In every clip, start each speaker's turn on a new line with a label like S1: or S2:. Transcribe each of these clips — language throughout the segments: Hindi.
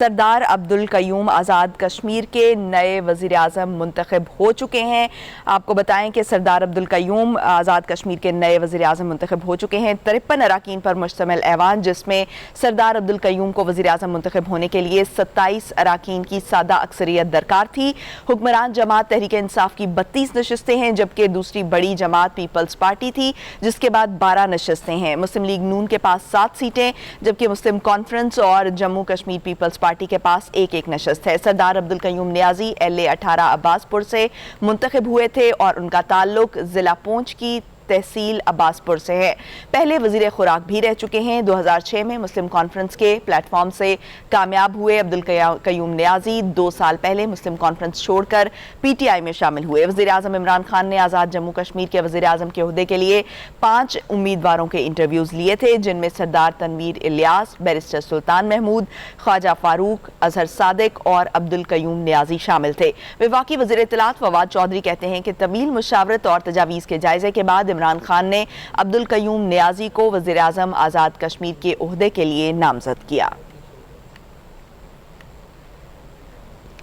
S1: सरदार अब्दुल कयूम आज़ाद कश्मीर के नए वज़ीर आज़म मुंतखब हो चुके हैं। आपको बताएं कि सरदार अब्दुल कयूम आज़ाद कश्मीर के नए वज़ीर आज़म मुंतखब हो चुके हैं। 53 अराकीन पर मुश्तमिल ऐवान, जिसमें सरदार अब्दुल कयूम को वज़ीर आज़म मुंतखब होने के लिए 27 अराकीन की सादा अक्सरियत दरकार थी। हुक्मरान जमात तहरीक इंसाफ की 32 नशस्तें हैं, जबकि दूसरी बड़ी जमात पीपल्स पार्टी थी, जिसके बाद 12 नशस्तें हैं। मुस्लिम लीग नून के पास 7 सीटें, जबकि मुस्लिम कॉन्फ्रेंस और जम्मू कश्मीर पीपल्स पार्टी के पास एक एक नशस्त है। सरदार अब्दुल कयूम नियाजी LA-18 अब्बासपुर से मुंतखब हुए थे और उनका ताल्लुक जिला पुंछ की तहसील अब्बासपुर से है। पहले वजीर खुराक भी रह चुके हैं। 2006 में मुस्लिम कॉन्फ्रेंस के प्लेटफॉर्म से कामयाब हुए अब्दुल कयूम नियाजी 2 साल पहले मुस्लिम कॉन्फ्रेंस छोड़कर PTI में शामिल हुए। वजीर आजम इमरान खान ने आज़ाद जम्मू कश्मीर के वजीर आजम के ओहदे के लिए 5 उम्मीदवारों के इंटरव्यूज लिए थे, जिनमें सरदार तनवीर इलियास, बैरिस्टर सुल्तान महमूद, ख्वाजा फारूक, अजहर सादिक और अब्दुल कयूम नियाजी शामिल थे। वफाकी वजीर इत्तलात फवाद चौधरी कहते हैं कि तवील मुशावरत और तजावीज़ के जायजे के बाद इमरान खान ने अब्दुल कयूम नियाजी को वज़ीर आज़म आज़ाद कश्मीर के ओहदे के लिए नामजद किया।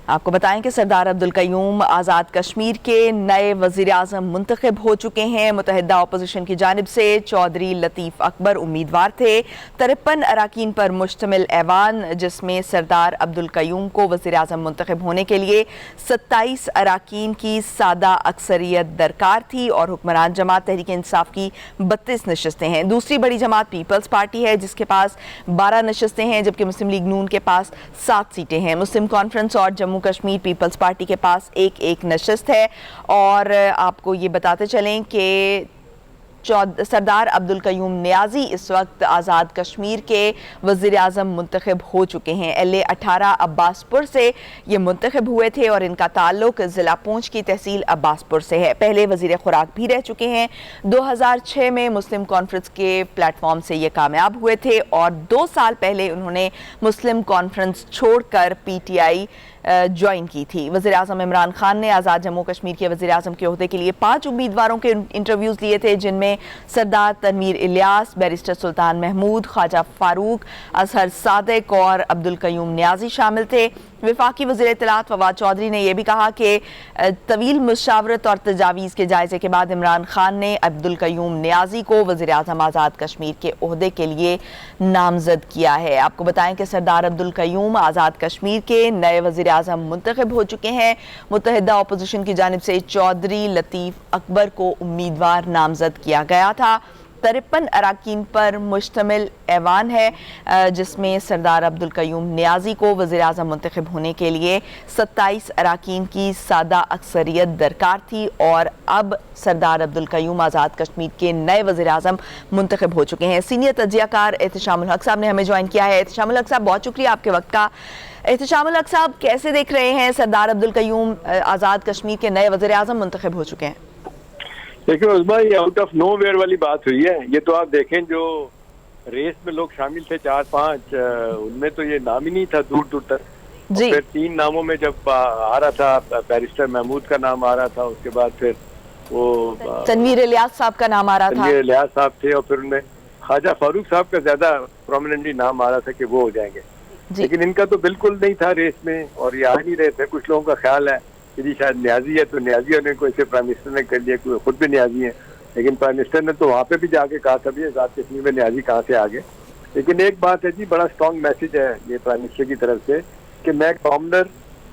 S1: आपको बताएं कि सरदार अब्दुल कयूम आज़ाद कश्मीर के नए वज़ीर आज़म मुंतखब हो चुके हैं। मुतहदा अपोजिशन की जानिब से चौधरी लतीफ़ अकबर उम्मीदवार थे। 53 अराकीन पर मुश्तमिल ऐवान, जिसमें सरदार अब्दुल कयूम को वज़ीर आज़म मुंतखब होने के लिए 27 अराकीन की सादा अक्सरियत दरकार थी और हुक्मरान जमात तहरीक इंसाफ की 32 नशस्तें हैं। दूसरी बड़ी जमात पीपल्स पार्टी है, जिसके पास 12 नशस्तें हैं, जबकि मुस्लिम लीग नून के पास 7 सीटें हैं। मुस्लिम कॉन्फ्रेंस और जम्मू कश्मीर पीपल्स पार्टी के पास एक एक नशस्त है। और आपको ये बताते चलें कि सरदार अब्दुल कयूम नियाजी इस वक्त आज़ाद कश्मीर के वज़ीर आज़म मुंतखब हो चुके हैं। LA-18 अब्बासपुर से ये मुंतखब हुए थे और इनका ताल्लुक ज़िला पुंछ की तहसील अब्बासपुर से है। पहले वज़ीर खुराक भी रह चुके हैं। 2006 में मुस्लिम कॉन्फ्रेंस के प्लेटफॉर्म से ये कामयाब हुए थे और 2 साल पहले उन्होंने मुस्लिम कॉन्फ्रेंस छोड़कर PTI ज्वाइन की थी। वज़ीर आज़म इमरान खान ने आज़ाद जम्मू कश्मीर के वज़ीर आज़म के ओहदे के लिए 5 उम्मीदवारों के इंटरव्यूज़ लिए थे, जिनमें सरदार तनवीर इलियास, बैरिस्टर सुल्तान महमूद, ख्वाजा फारूक, अजहर सादिक और अब्दुल कयूम नियाजी शामिल थे। वफाकी वज़ीर इत्तलात फवाद चौधरी ने यह भी कहा कि तवील मुशावरत और तजावीज़ के जायजे के बाद इमरान खान ने अब्दुल कयूम नियाजी को वज़ीर आज़म आज़ाद कश्मीर के ओहदे के लिए नामजद किया है। आपको बताएं कि सरदार अब्दुल कयूम आज़ाद कश्मीर के नए वज़ीर आज़म मुंतखब हो चुके हैं। मुतहदा अपोजिशन की जानिब से चौधरी लतीफ़ अकबर को उम्मीदवार नामजद किया गया था। 53 अराकीन पर मुश्तमिल ऐवान है, जिसमें सरदार अब्दुल कयूम नियाजी को वज़ीर आज़म मुंतखब होने के लिए 27 अराकीन की सादा अक्सरियत दरकार थी और अब सरदार अब्दुल कयूम आज़ाद कश्मीर के नए वज़ीर आज़म मुंतखब हो चुके हैं। सीनियर तज्ज़ियाकार एहतशामुल हक साहब ने हमें ज्वाइन किया है। एहतशामुल हक साहब, बहुत शुक्रिया आपके वक्त का। एहतशामुल हक साहब, कैसे देख रहे हैं सरदार अब्दुल कयूम आज़ाद कश्मीर के नए वज़ीर आज़म मुंतखब हो चुके हैं?
S2: देखिए उस्मा, ये आउट ऑफ नो वेयर वाली बात हुई है। ये तो आप देखें, जो रेस में लोग शामिल थे 4-5, उनमें तो ये नाम ही नहीं था दूर दूर तक। जी। फिर 3 नामों में जब आ रहा था, बैरिस्टर महमूद का नाम आ रहा था, उसके बाद फिर वो
S1: तनवीर इलियास साहब का नाम आ रहा था।
S2: तनवीर इलियास साहब थे और फिर उनमें ख्वाजा फारूक साहब का ज्यादा प्रोमिनेंटली नाम आ रहा था कि वो हो जाएंगे। लेकिन इनका तो बिल्कुल नहीं था रेस में और ये आ नहीं रहे थे। कुछ लोगों का ख्याल है कि शायद न्याजी है, तो न्याजी होने को इसे प्राइम मिनिस्टर ने कर दिया, कोई खुद भी न्याजी है। लेकिन प्राइम मिनिस्टर ने तो वहाँ पे भी जाके कहा था भी आज़ाद कश्मीर में न्याजी कहाँ से आ गए। लेकिन एक बात है जी, बड़ा स्ट्रॉन्ग मैसेज है ये प्राइम मिनिस्टर की तरफ से कि मैं कॉमनर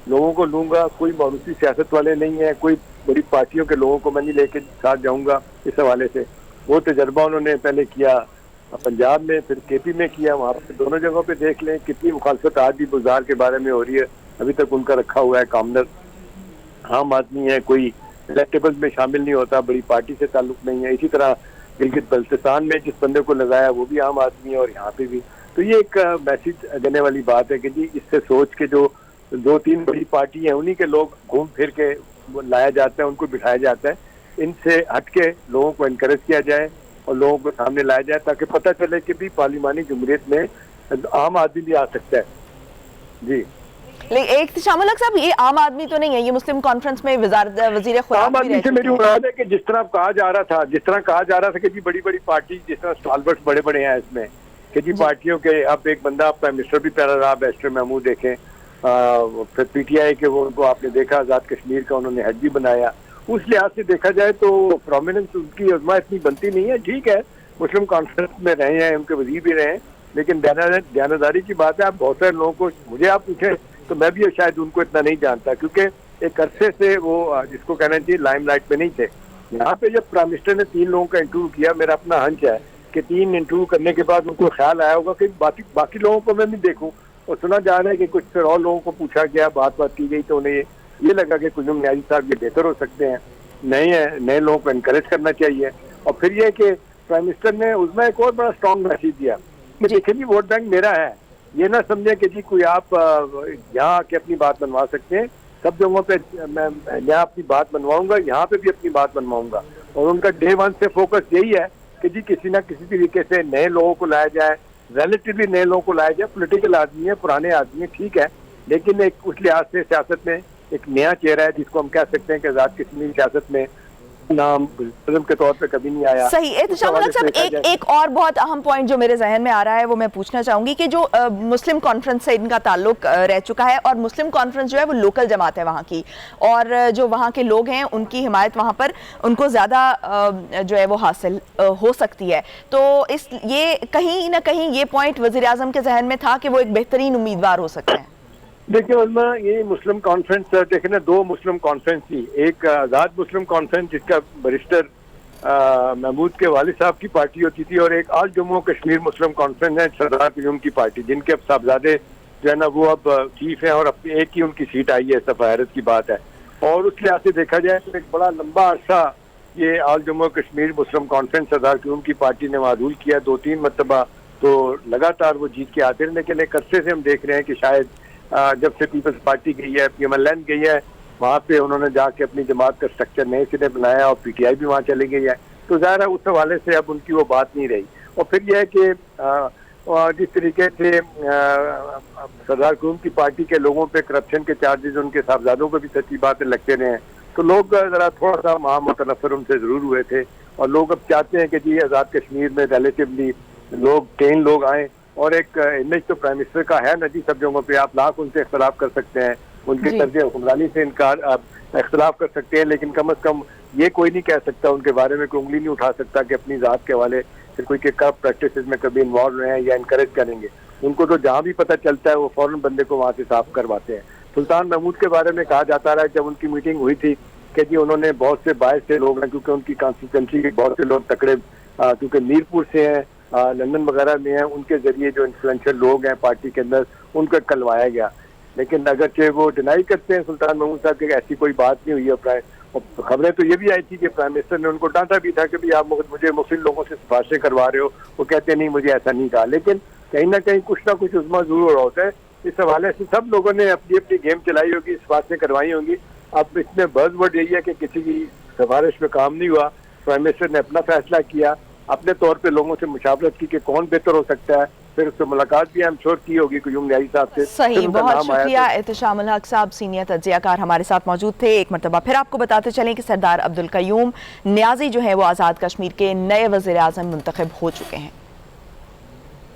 S2: लोगों को लूंगा, कोई मारूसी सियासत वाले नहीं है, कोई बड़ी पार्टियों के लोगों को मैं नहीं लेके साथ जाऊंगा। इस हवाले से वो तजर्बा उन्होंने पहले किया पंजाब में, फिर KP में किया। वहाँ पे दोनों जगहों पे देख लें कितनी मुखालफत आज भी बुज़दार के बारे में हो रही है। अभी तक उनका रखा हुआ है कॉमनर आम आदमी है, कोई इलेक्टेबल्स में शामिल नहीं होता, बड़ी पार्टी से ताल्लुक नहीं है। इसी तरह गिलगित बल्तिस्तान में जिस बंदे को लगाया वो भी आम आदमी है और यहाँ पे भी। तो ये एक मैसेज देने वाली बात है कि जी इससे सोच के जो 2-3 बड़ी पार्टी है उन्हीं के लोग घूम फिर के लाया जाता है, उनको बिठाया जाता है। इनसे हट के लोगों को इनकरेज किया जाए और लोगों को सामने लाया जाए, ताकि पता चले कि भी पार्लिमानी जमहूरियत में आम आदमी भी आ सकता है। जी
S1: लेकिन एहतशामुल हक साहब, ये आम आदमी तो नहीं है, ये मुस्लिम कॉन्फ्रेंस में वजीर खुराक
S2: आम आदमी से मेरी मुराद है कि जिस तरह कहा जा रहा था कि जी बड़ी बड़ी पार्टी जिस तरह स्टालवर्ड्स बड़े बड़े हैं इसमें, कि जी पार्टियों के अब एक बंदा प्राइम मिनिस्टर भी पैरा रहा, बैरिस्टर महमूद देखें, फिर पीटीआई के वो उनको आपने देखा आज़ाद कश्मीर का उन्होंने हेड भी बनाया। उस लिहाज से देखा जाए तो प्रोमिनेंस उनकी उज़मा इतनी बनती नहीं है। ठीक है, मुस्लिम कॉन्फ्रेंस में रहे हैं, उनके वजीर भी रहे हैं, लेकिन दयानतदारी की बात है, आप बहुत सारे लोगों को, मुझे आप पूछें तो मैं भी शायद उनको इतना नहीं जानता, क्योंकि एक अरसे से वो जिसको कहना चाहिए लाइमलाइट पे नहीं थे। यहाँ पे जब प्राइम मिनिस्टर ने 3 लोगों का इंटरव्यू किया, मेरा अपना हंच है कि 3 इंटरव्यू करने के बाद उनको ख्याल आया होगा कि बाकी लोगों को मैं भी देखूं, और सुना जा रहा है कि कुछ फिर और लोगों को पूछा गया, बात की गई, तो उन्हें ये लगा कि कुल्लुम न्याजी साहब ये बेहतर हो सकते हैं, नए लोगों को इनकरेज करना चाहिए। और फिर ये कि प्राइम मिनिस्टर ने उसमें एक और बड़ा स्ट्रॉन्ग मैसेज दिया कि देखिए जी वोट बैंक मेरा है, ये ना समझे कि जी कोई आप यहाँ आके अपनी बात बनवा सकते हैं, सब जगहों पे मैं यहाँ अपनी बात बनवाऊंगा, यहाँ पे भी अपनी बात बनवाऊंगा। और उनका डे 1 से फोकस यही है कि जी किसी ना किसी तरीके से नए लोगों को लाया जाए, रिलेटिवली नए लोगों को लाया जाए। पॉलिटिकल आदमी है, पुराने आदमी है, ठीक है, लेकिन एक उस लिहाज से सियासत में एक नया चेहरा है जिसको हम कह सकते हैं कि आज़ाद कश्मीर सियासत में नाम के तौर पे कभी नहीं आया।
S1: सही। एहतशाम उल हक साहब, एक और बहुत अहम पॉइंट जो मेरे जहन में आ रहा है वो मैं पूछना चाहूंगी कि जो मुस्लिम कॉन्फ्रेंस से इनका ताल्लुक रह चुका है, और मुस्लिम कॉन्फ्रेंस जो है वो लोकल जमात है वहाँ की, और जो वहाँ के लोग हैं उनकी हिमायत वहाँ पर उनको ज़्यादा जो है वो हासिल हो सकती है। तो ये कहीं ना कहीं ये पॉइंट वज़ीर आज़म के जहन में था कि वो एक बेहतरीन उम्मीदवार हो सकते हैं।
S2: देखिए उल्मा, ये मुस्लिम कॉन्फ्रेंस देखे ना, 2 मुस्लिम कॉन्फ्रेंस थी, एक आज़ाद मुस्लिम कॉन्फ्रेंस जिसका बैरिस्टर महमूद के वालिद साहब की पार्टी होती थी, और एक आल जम्मू कश्मीर मुस्लिम कॉन्फ्रेंस है सरदार कयूम की पार्टी, जिनके अब साहबजादे जो है ना वो अब चीफ हैं, और अपनी एक ही उनकी सीट आई है, सफ़ारत की बात है। और उस लिहाज से देखा जाए तो एक बड़ा लंबा अरसा ये आल जम्मू कश्मीर मुस्लिम कॉन्फ्रेंस सरदार कयूम की पार्टी ने मादूल किया, 2-3 मरतबा तो लगातार वो जीत के आते रहे। लेकिन एक अरसे से हम देख रहे हैं कि शायद जब से पीपल्स पार्टी गई है, PMLN गई है, वहाँ पे उन्होंने जाके अपनी जमात का स्ट्रक्चर नए सिरे बनाया, और PTI भी वहाँ चली गई है, तो ज़ाहिर है उस हवाले से अब उनकी वो बात नहीं रही। और फिर यह है कि जिस तरीके से सरदार कयूम की पार्टी के लोगों पे करप्शन के चार्जेस उनके साहबजादों को भी सच्ची बातें लगते रहे हैं, तो लोग ज़रा थोड़ा सा मुतनफ़िर उनसे ज़रूर हुए थे, और लोग अब चाहते हैं कि जी आज़ाद कश्मीर में रिलेटिवली कई लोग आएँ। और एक इमेज तो प्राइम मिनिस्टर का है ना जी, सब जगहों पे आप लाख उनसे इख्तलाफ कर सकते हैं, उनके तर्ज हुक्मरानी से इख्तलाफ कर सकते हैं, लेकिन कम अज़ कम ये कोई नहीं कह सकता, उनके बारे में कोई उंगली नहीं उठा सकता कि अपनी ज़ात के हवाले से कोई के करप्ट प्रैक्टिसेस में कभी इन्वॉल्व रहे हैं या इनकरेज करेंगे। उनको तो जहाँ भी पता चलता है वो फौरन बंदे को वहाँ से साफ करवाते हैं। सुल्तान महमूद के बारे में कहा जाता रहा है, जब उनकी मीटिंग हुई थी कि जी उन्होंने बहुत से बायस से लोग हैं, क्योंकि उनकी कॉन्स्टिट्यूंसी के बहुत से लोग तकड़े क्योंकि मीरपुर से हैं, लंदन वगैरह में है, उनके जरिए जो इन्फ्लुएंशियल लोग हैं पार्टी के अंदर उनको कलवाया गया। लेकिन अगरचे वो डिनाई करते हैं सुल्तान महमूद साहब की ऐसी कोई बात नहीं हुई है। और खबरें तो ये भी आई थी कि प्राइम मिनिस्टर ने उनको डांटा भी था कि भाई आप मुझे मुस्लिम लोगों से सिफारिशें करवा रहे हो, वो कहते नहीं मुझे ऐसा नहीं कहा। लेकिन कहीं ना कहीं कुछ ना कुछ उज़मा जरूर हो रहा होता है। इस हवाले से सब लोगों ने अपनी अपनी गेम चलाई होगी, सिफारिशें करवाई होंगी। अब इसमें बज़वर्ड यही है कि किसी की सिफारिश में काम नहीं हुआ, प्राइम मिनिस्टर ने अपना फैसला किया, अपने तौर पे लोगों से मुशावरत की कि कौन बेहतर हो सकता है, फिर उससे मुलाकात भी हम श्योर की होगी कुयूम न्याजी साहब से।
S1: सही, बहुत शुक्रिया। एहतशाम उल हक साहब सीनियर तज्जियाकार हमारे साथ मौजूद थे। एक मरतबा फिर आपको बताते चलें कि सरदार अब्दुल कयूम न्याजी जो है वो आज़ाद कश्मीर के नए वज़ीर आज़म मुंतखब हो चुके हैं।